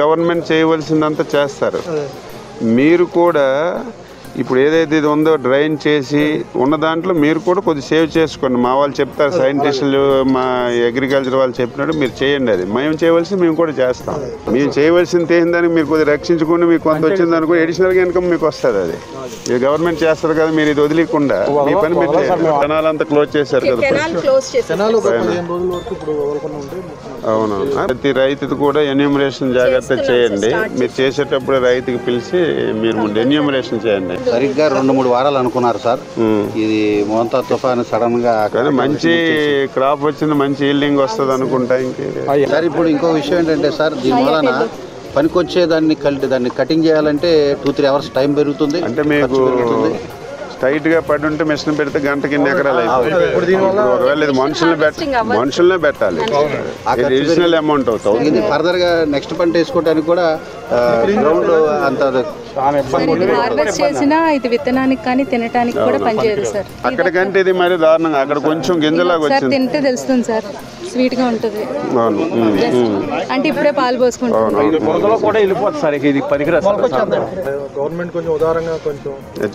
Government చేయవలసిందంతా చేస్తారు. మీరు కూడా ఇప్పుడు ఏదైతే ఇది ఉందో డ్రైన్ చేసి ఉన్న దాంట్లో మీరు కూడా కొద్దిగా సేవ్ చేసుకోండి. మా వాళ్ళు చెప్తారు, సైంటిస్టులు, మా అగ్రికల్చర్ వాళ్ళు చెప్పినట్టు మీరు చేయండి. అది మేము చేయవలసింది మేము కూడా చేస్తాం. మేము చేయవలసింది ఏందని మీరు కొద్దిగా రక్షించుకుని మీకు కొంత వచ్చింది అనుకో, అడిషనల్గా ఇన్కమ్ మీకు వస్తుంది. అది ఇది గవర్నమెంట్ చేస్తారు కదా, మీరు ఇది వదిలేకుండా మీ పని మీరు కెనాలంతా క్లోజ్ చేశారు కదా. అవును, ప్రతి రైతుది కూడా ఎన్యూమరేషన్ జాగ్రత్త చేయండి. మీరు చేసేటప్పుడు రైతుకి పిలిచి మీరు ముందు ఎన్యూమరేషన్ చేయండి. సరిగ్గా 2-3 వారాలు అనుకున్నారు సార్. ఇది మోంతా తుఫాను సడన్ గా మంచి క్రాప్ వచ్చింది, మంచి ఈల్డింగ్ వస్తుంది అనుకుంటా. సార్ ఇప్పుడు ఇంకో విషయం ఏంటంటే సార్, దీని వలన పనికొచ్చే దాన్ని కటింగ్ చేయాలంటే 2-3 అవర్స్ టైం పెరుగుతుంది. అంటే మీకు టైట్ గా పడి ఉంటే మిషన్ పెడితే గంటకి ఇన్ని ఎకరాలు అయిపోతుంది. ఒకవేళ ఇది మనుషులనే పెట్టాలి, అడిషనల్ అమౌంట్ అవుతుంది. ఫర్దర్ గా నెక్స్ట్ పంట వేసుకోవడానికి కూడా గ్రౌండ్ అంత హార్వెస్ట్ చేసినా ఇది విత్తనానికి కానీ తినడానికి కూడా పనిచేయదు సార్. అక్కడికంటే ఇది మరి దారుణంగా అక్కడ కొంచెం గింజలాగా వచ్చింది. తింటే తెలుస్తుంది సార్, స్వీట్ గా ఉంటుంది. అంటే ఇప్పుడే పాలు పోసుకుంటాం. గవర్నమెంట్ కొంచెం ఉదారంగా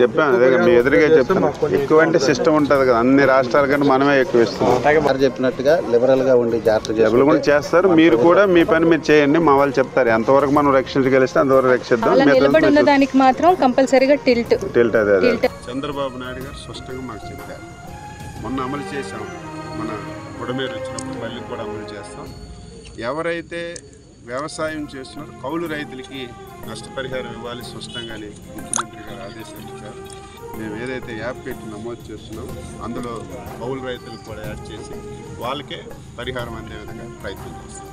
చెప్పాను, అదే మీ ఎదురుగా చెప్తాను. ఎక్కువ అంటే సిస్టమ్ ఉంటుంది కదా, అన్ని రాష్ట్రాల కంటే మనమే ఎక్కువ ఇస్తున్నాం. చెప్పినట్టుగా లిబరల్ గా ఉండి జాగ్రత్త కూడా చేస్తారు. మీరు కూడా మీ పని మీరు చేయండి. మా వాళ్ళు చెప్తారు ఎంతవరకు మనం రక్షించగలిస్తే అంతవరకు రక్షిద్దాం. నిలబడి ఉన్న దానికి మాత్రం కంపల్సరీగా టిల్ట్. అదే చంద్రబాబు నాయుడు గారు స్పష్టంగా మాకు చెప్పారు. మొన్న అమలు చేసాం, మన బుడమేరు వచ్చినప్పుడు మళ్ళీ కూడా అమలు చేస్తాం. ఎవరైతే వ్యవసాయం చేస్తున్నారో కౌలు రైతులకి నష్టపరిహారం ఇవ్వాలి స్పష్టంగానే ముఖ్యమంత్రి గారు ఆదేశాలు ఇచ్చారు. మేము ఏదైతే యాప్ పెట్టి నమోదు చేస్తున్నామో అందులో కౌలు రైతులకు కూడా యాడ్ చేసి వాళ్ళకే పరిహారం అందే విధంగా ప్రయత్నం చేస్తాం.